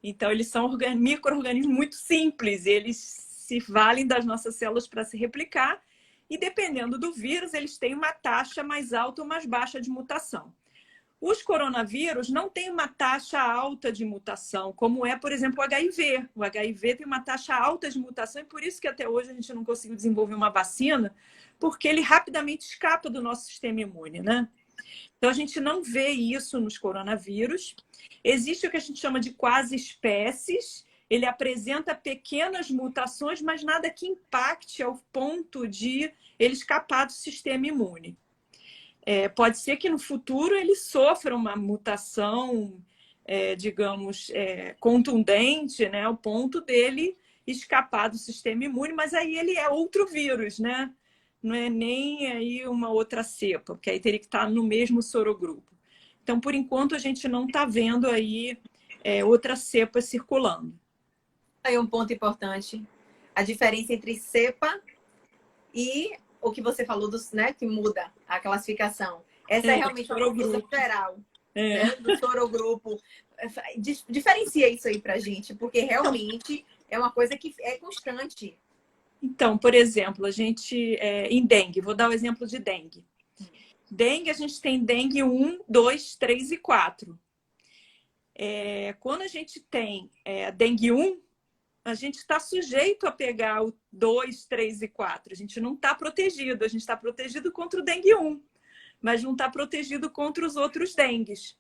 Então, eles são micro-organismos muito simples, eles se valem das nossas células para se replicar, e dependendo do vírus, eles têm uma taxa mais alta ou mais baixa de mutação. Os coronavírus não têm uma taxa alta de mutação, como é, por exemplo, o HIV. O HIV tem uma taxa alta de mutação e por isso que até hoje a gente não conseguiu desenvolver uma vacina, porque ele rapidamente escapa do nosso sistema imune, né? Então, a gente não vê isso nos coronavírus. Existe o que a gente chama de quase espécies. Ele apresenta pequenas mutações, mas nada que impacte ao ponto de ele escapar do sistema imune. Pode ser que no futuro ele sofra uma mutação, digamos, contundente, né, ao ponto dele escapar do sistema imune, mas aí ele é outro vírus, né? Não é nem aí uma outra cepa, porque aí teria que estar no mesmo sorogrupo. Então, por enquanto, a gente não está vendo aí outra cepa circulando. Aí um ponto importante, a diferença entre cepa e o que você falou dos, né, que muda a classificação. Essa é realmente uma coisa geral, né, do sorogrupo. Diferencia isso aí pra gente, porque realmente é uma coisa que é constante. Então, por exemplo, a gente em dengue, vou dar o exemplo de dengue. Dengue, a gente tem dengue 1, 2, 3 e 4. Quando a gente tem dengue 1, a gente está sujeito a pegar o 2, 3 e 4. A gente não está protegido. A gente está protegido contra o dengue 1, mas não está protegido contra os outros dengues.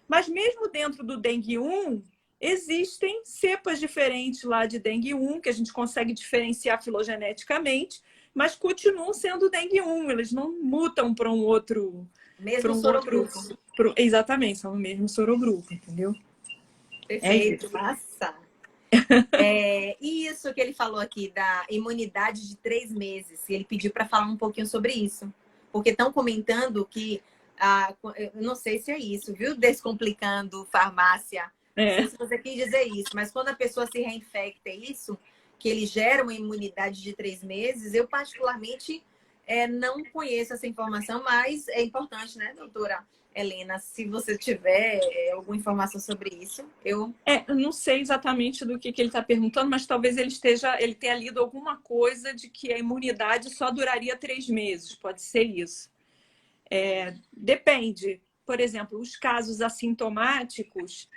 Mas mesmo dentro do dengue 1, existem cepas diferentes lá de dengue 1, que a gente consegue diferenciar filogeneticamente, mas continuam sendo dengue 1. Eles não mutam para um outro... Mesmo sorogrupo. Exatamente, são o mesmo sorogrupo, entendeu? Perfeito, massa. E isso que ele falou aqui da imunidade de 3 meses, ele pediu para falar um pouquinho sobre isso, porque estão comentando que, eu não sei se é isso, viu? Descomplicando farmácia, não sei se você quis dizer isso, mas quando a pessoa se reinfecta, é isso, que ele gera uma imunidade de 3 meses, eu particularmente não conheço essa informação, mas é importante, né, doutora Helena, se você tiver alguma informação sobre isso, eu não sei exatamente do que ele está perguntando, mas talvez ele tenha lido alguma coisa de que a imunidade só duraria 3 meses, pode ser isso. Depende. Por exemplo, os casos assintomáticos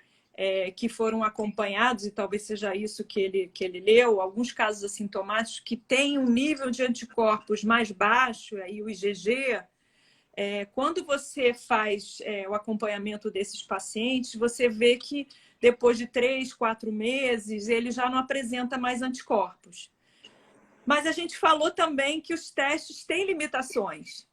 que foram acompanhados, e talvez seja isso que ele leu, alguns casos assintomáticos que têm um nível de anticorpos mais baixo, aí o IgG, quando você faz o acompanhamento desses pacientes, você vê que depois de 3, 4 meses, ele já não apresenta mais anticorpos. Mas a gente falou também que os testes têm limitações.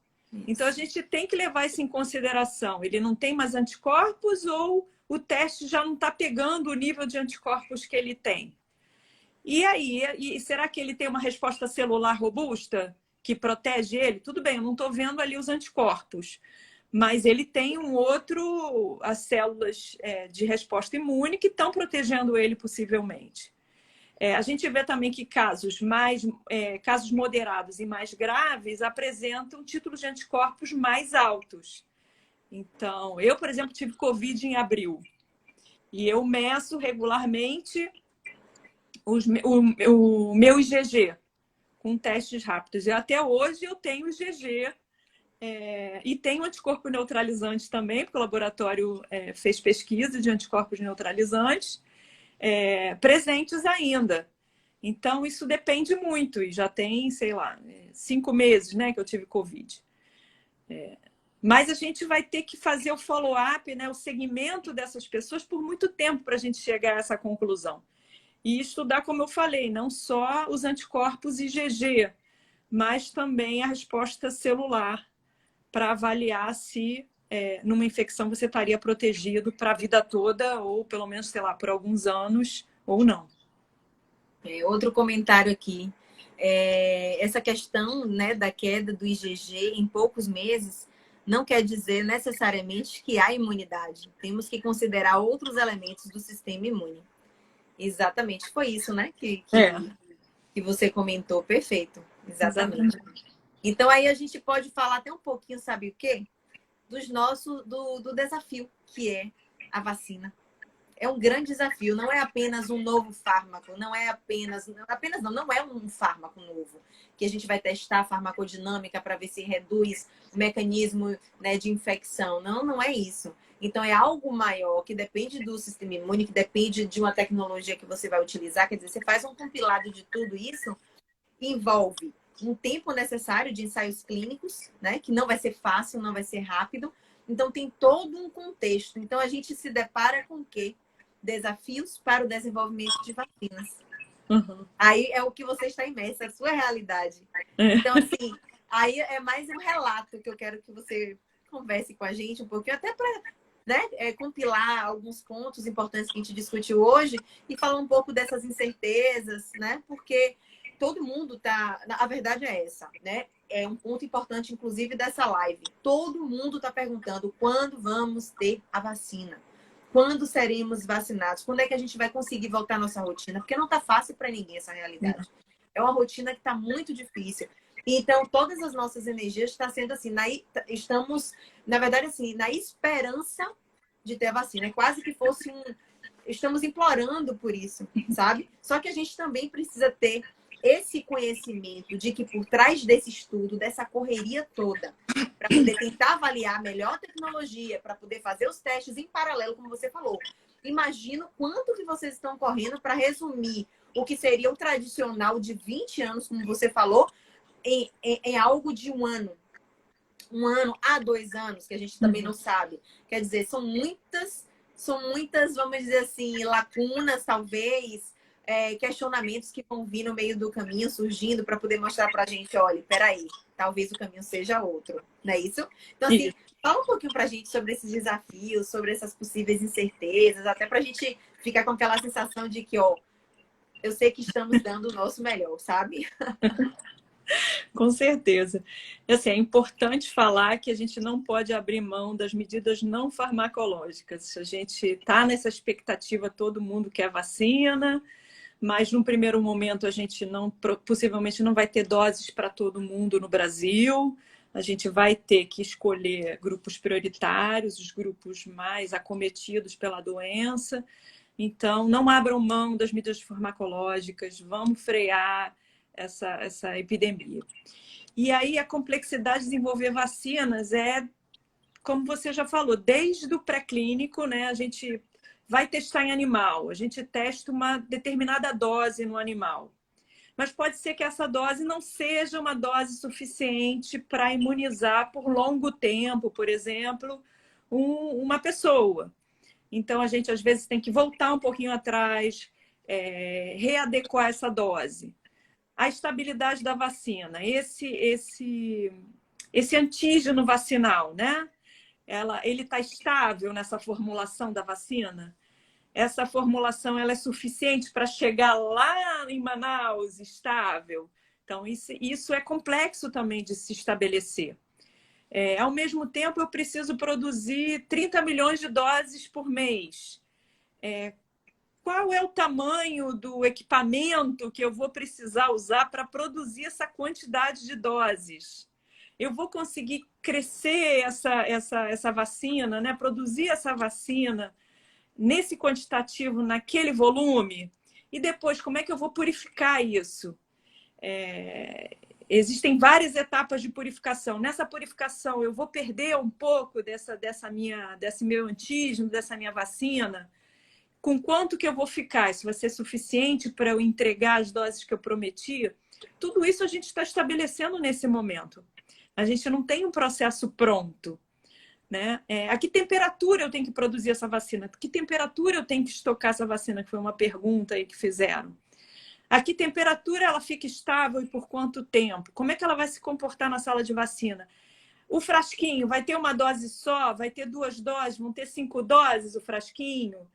Então, a gente tem que levar isso em consideração. Ele não tem mais anticorpos ou o teste já não está pegando o nível de anticorpos que ele tem? E aí, será que ele tem uma resposta celular robusta que protege ele? Tudo bem, eu não estou vendo ali os anticorpos, mas ele tem as células de resposta imune que estão protegendo ele possivelmente. A gente vê também que casos moderados e mais graves apresentam títulos de anticorpos mais altos. Então, eu, por exemplo, tive Covid em abril e eu meço regularmente o meu IgG com testes rápidos. E até hoje eu tenho IgG e tenho anticorpo neutralizante também, porque o laboratório fez pesquisa de anticorpos neutralizantes presentes ainda. Então, isso depende muito. E já tem, sei lá, 5 meses, né, que eu tive Covid. Mas a gente vai ter que fazer o follow-up, né, o segmento dessas pessoas por muito tempo para a gente chegar a essa conclusão. E estudar, como eu falei, não só os anticorpos IgG, mas também a resposta celular para avaliar se numa infecção você estaria protegido para a vida toda ou pelo menos, sei lá, por alguns anos ou não. Outro comentário aqui. Essa questão, né, da queda do IgG em poucos meses não quer dizer necessariamente que há imunidade. Temos que considerar outros elementos do sistema imune. Exatamente, foi isso, né, que você comentou. Perfeito, exatamente. Então, aí a gente pode falar até um pouquinho, sabe o quê? Do desafio, que é a vacina. É um grande desafio, não é apenas um novo fármaco, não é não é um fármaco novo, que a gente vai testar a farmacodinâmica para ver se reduz o mecanismo, né, de infecção. Não é isso. Então, é algo maior, que depende do sistema imune, que depende de uma tecnologia que você vai utilizar. Quer dizer, você faz um compilado de tudo isso, envolve um tempo necessário de ensaios clínicos, né, que não vai ser fácil, não vai ser rápido. Então, tem todo um contexto. Então, a gente se depara com o quê? Desafios para o desenvolvimento de vacinas. Uhum. Aí é o que você está imersa, a sua realidade. Então, assim, aí é mais um relato que eu quero que você converse com a gente um pouquinho, até para, né, compilar alguns pontos importantes que a gente discutiu hoje e falar um pouco dessas incertezas, né? Porque todo mundo tá... A verdade é essa, né? É um ponto importante, inclusive, dessa live. Todo mundo está perguntando quando vamos ter a vacina. Quando seremos vacinados? Quando é que a gente vai conseguir voltar à nossa rotina? Porque não está fácil para ninguém essa realidade. É uma rotina que está muito difícil. Então, todas as nossas energias estão sendo assim, estamos, na verdade, assim, na esperança de ter a vacina. É quase que fosse estamos implorando por isso, sabe? Só que a gente também precisa ter esse conhecimento de que por trás desse estudo, dessa correria toda, para poder tentar avaliar a melhor tecnologia, para poder fazer os testes em paralelo, como você falou. Imagino quanto que vocês estão correndo para resumir o que seria o tradicional de 20 anos, como você falou, em algo de um ano. 1 ano a 2 anos, que a gente também não sabe. Quer dizer, são muitas, vamos dizer assim, lacunas, talvez, questionamentos que vão vir no meio do caminho, surgindo, para poder mostrar para a gente, olha, peraí, talvez o caminho seja outro, não é isso? Então, assim, fala um pouquinho para a gente sobre esses desafios, sobre essas possíveis incertezas, até para a gente ficar com aquela sensação de que, ó, eu sei que estamos dando o nosso melhor, sabe? Com certeza. Assim, é importante falar que a gente não pode abrir mão das medidas não farmacológicas. A gente está nessa expectativa, todo mundo quer vacina, mas num primeiro momento a gente possivelmente não vai ter doses para todo mundo no Brasil. A gente vai ter que escolher grupos prioritários, os grupos mais acometidos pela doença. Então, não abram mão das medidas farmacológicas, vamos frear essa epidemia. E aí a complexidade de desenvolver vacinas é, como você já falou, desde o pré-clínico, né? A gente vai testar em animal, a gente testa uma determinada dose no animal. Mas pode ser que essa dose não seja uma dose suficiente para imunizar por longo tempo, por exemplo, uma pessoa. Então, a gente às vezes tem que voltar um pouquinho atrás, readequar essa dose. A estabilidade da vacina, esse antígeno vacinal, né? Ele está estável nessa formulação da vacina? Essa formulação ela é suficiente para chegar lá em Manaus estável? Então, isso é complexo também de se estabelecer. Ao mesmo tempo, eu preciso produzir 30 milhões de doses por mês. Qual é o tamanho do equipamento que eu vou precisar usar para produzir essa quantidade de doses? Eu vou conseguir crescer essa vacina, né? Produzir essa vacina nesse quantitativo, naquele volume? E depois, como é que eu vou purificar isso? Existem várias etapas de purificação. Nessa purificação, eu vou perder um pouco desse meu antígeno, dessa minha vacina? Com quanto que eu vou ficar? Isso vai ser suficiente para eu entregar as doses que eu prometi? Tudo isso a gente está estabelecendo nesse momento. A gente não tem um processo pronto, né? A que temperatura eu tenho que produzir essa vacina? A que temperatura eu tenho que estocar essa vacina? Que foi uma pergunta aí que fizeram. A que temperatura ela fica estável e por quanto tempo? Como é que ela vai se comportar na sala de vacina? O frasquinho vai ter uma dose só? Vai ter 2 doses? Vão ter 5 doses o frasquinho?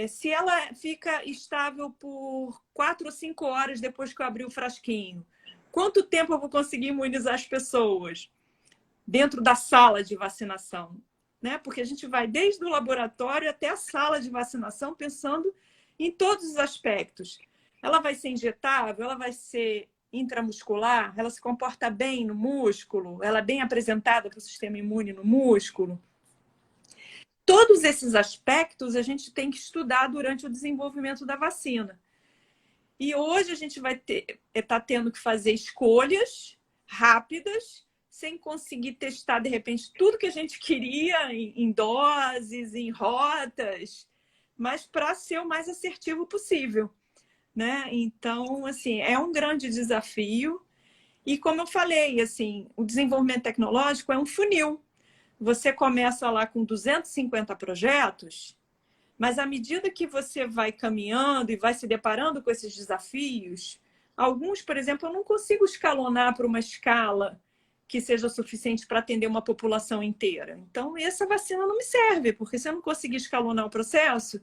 Se ela fica estável por 4 ou 5 horas depois que eu abrir o frasquinho, quanto tempo eu vou conseguir imunizar as pessoas dentro da sala de vacinação? Né? Porque a gente vai desde o laboratório até a sala de vacinação pensando em todos os aspectos. Ela vai ser injetável? Ela vai ser intramuscular? Ela se comporta bem no músculo? Ela é bem apresentada para o sistema imune no músculo? Todos esses aspectos a gente tem que estudar durante o desenvolvimento da vacina. E hoje a gente vai tá tendo que fazer escolhas rápidas, sem conseguir testar, de repente, tudo que a gente queria em doses, em rotas, mas para ser o mais assertivo possível, né? Então, assim, é um grande desafio. E como eu falei, assim, o desenvolvimento tecnológico é um funil. Você começa lá com 250 projetos, mas à medida que você vai caminhando e vai se deparando com esses desafios, alguns, por exemplo, eu não consigo escalonar para uma escala que seja suficiente para atender uma população inteira. Então, essa vacina não me serve, porque se eu não conseguir escalonar o processo,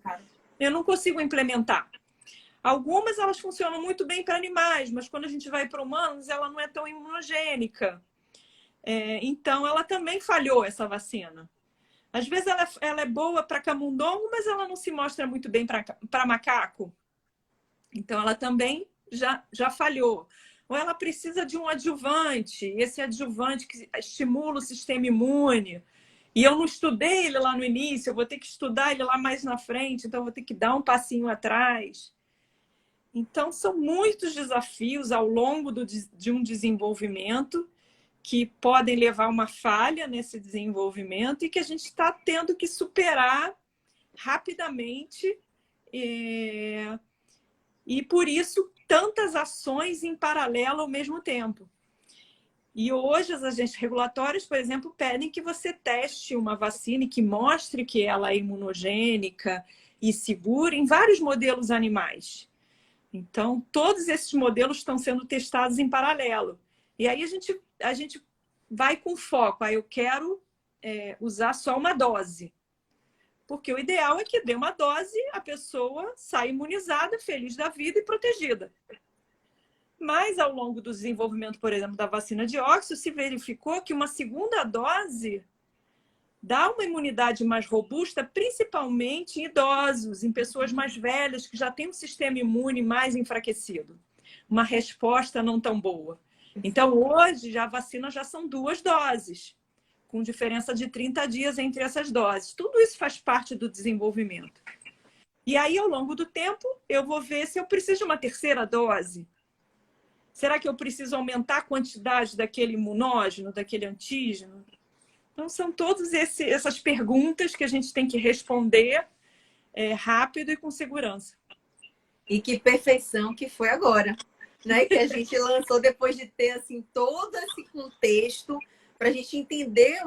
eu não consigo implementar. Algumas, elas funcionam muito bem para animais, mas quando a gente vai para humanos, ela não é tão imunogênica. Então, ela também falhou, essa vacina. Às vezes ela é boa para camundongo, mas ela não se mostra muito bem para macaco. Então, ela também já falhou. Ou ela precisa de um adjuvante, esse adjuvante que estimula o sistema imune. E eu não estudei ele lá no início, eu vou ter que estudar ele lá mais na frente, então eu vou ter que dar um passinho atrás. Então, são muitos desafios ao longo de um desenvolvimento que podem levar a uma falha nesse desenvolvimento e que a gente está tendo que superar rapidamente. E por isso, tantas ações em paralelo ao mesmo tempo. E hoje, as agências regulatórias, por exemplo, pedem que você teste uma vacina e que mostre que ela é imunogênica e segura em vários modelos animais. Então, todos esses modelos estão sendo testados em paralelo. E aí a gente vai com foco. Eu quero usar só uma dose. Porque o ideal é que dê uma dose, a pessoa saia imunizada, feliz da vida e protegida. Mas, ao longo do desenvolvimento, por exemplo, da vacina de Oxford, se verificou que uma segunda dose dá uma imunidade mais robusta, principalmente em idosos, em pessoas mais velhas, que já têm um sistema imune mais enfraquecido. Uma resposta não tão boa. Então, hoje, a vacina já são 2 doses, com diferença de 30 dias entre essas doses. Tudo isso faz parte do desenvolvimento. E aí, ao longo do tempo, eu vou ver se eu preciso de uma terceira dose. Será que eu preciso aumentar a quantidade daquele imunógeno, daquele antígeno? Então, são todas essas perguntas que a gente tem que responder rápido e com segurança. E que perfeição que foi agora, né? Que a gente lançou depois de ter assim todo esse contexto para a gente entender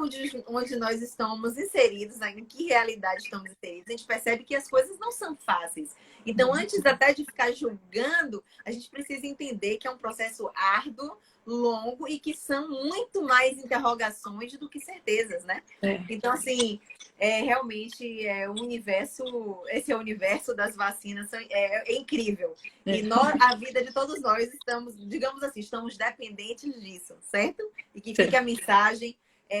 onde nós estamos inseridos, né? Em que realidade estamos inseridos. A gente percebe que as coisas não são fáceis. Então, antes até de ficar julgando, a gente precisa entender que é um processo árduo, longo e que são muito mais interrogações do que certezas, né? Então, assim, realmente o universo, esse é o universo das vacinas, é incrível. E a vida de todos nós estamos, digamos assim, estamos dependentes disso, certo? E que fique a mensagem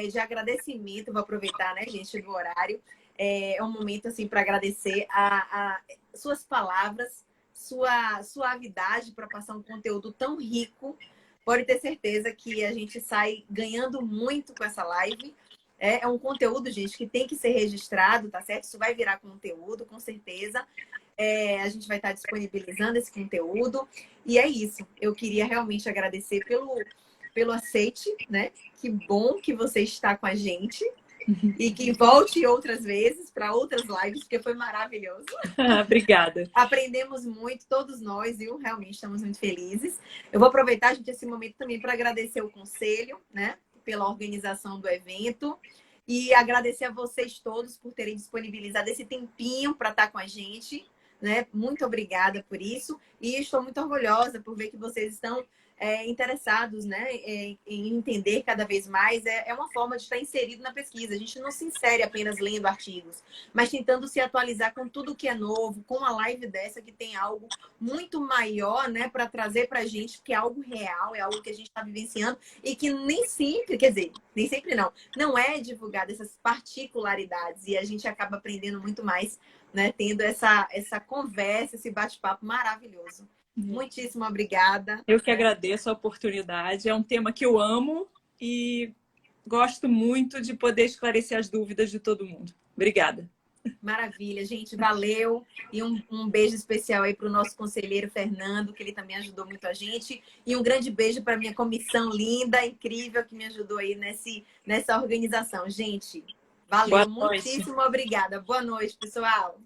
de agradecimento, vou aproveitar, né, gente, do horário. É um momento, assim, para agradecer a suas palavras, sua suavidade para passar um conteúdo tão rico. Pode ter certeza que a gente sai ganhando muito com essa live. É um conteúdo, gente, que tem que ser registrado, tá certo? Isso vai virar conteúdo, com certeza. A gente vai estar disponibilizando esse conteúdo. E é isso. Eu queria realmente agradecer pelo aceite, né? Que bom que você está com a gente. E que volte outras vezes para outras lives, porque foi maravilhoso. Obrigada. Aprendemos muito, todos nós, viu? Realmente estamos muito felizes. Eu vou aproveitar, gente, esse momento também para agradecer o conselho, né? Pela organização do evento. E agradecer a vocês todos por terem disponibilizado esse tempinho para estar com a gente, né? Muito obrigada por isso. E estou muito orgulhosa por ver que vocês estão interessados, né, em entender cada vez mais. É uma forma de estar inserido na pesquisa. A gente não se insere apenas lendo artigos, mas tentando se atualizar com tudo que é novo, com uma live dessa que tem algo muito maior, né, para trazer para a gente, que é algo real, é algo que a gente está vivenciando e que nem sempre, quer dizer, nem sempre não é divulgado essas particularidades e a gente acaba aprendendo muito mais, né, tendo essa conversa, esse bate-papo maravilhoso. Muitíssimo obrigada. Eu que agradeço a oportunidade. É um tema que eu amo e gosto muito de poder esclarecer as dúvidas de todo mundo. Obrigada. Maravilha, gente. Valeu. E um beijo especial aí para o nosso conselheiro Fernando, que ele também ajudou muito a gente. E um grande beijo para a minha comissão linda, incrível, que me ajudou aí nessa organização. Gente, valeu. Muitíssimo obrigada. Boa noite, pessoal.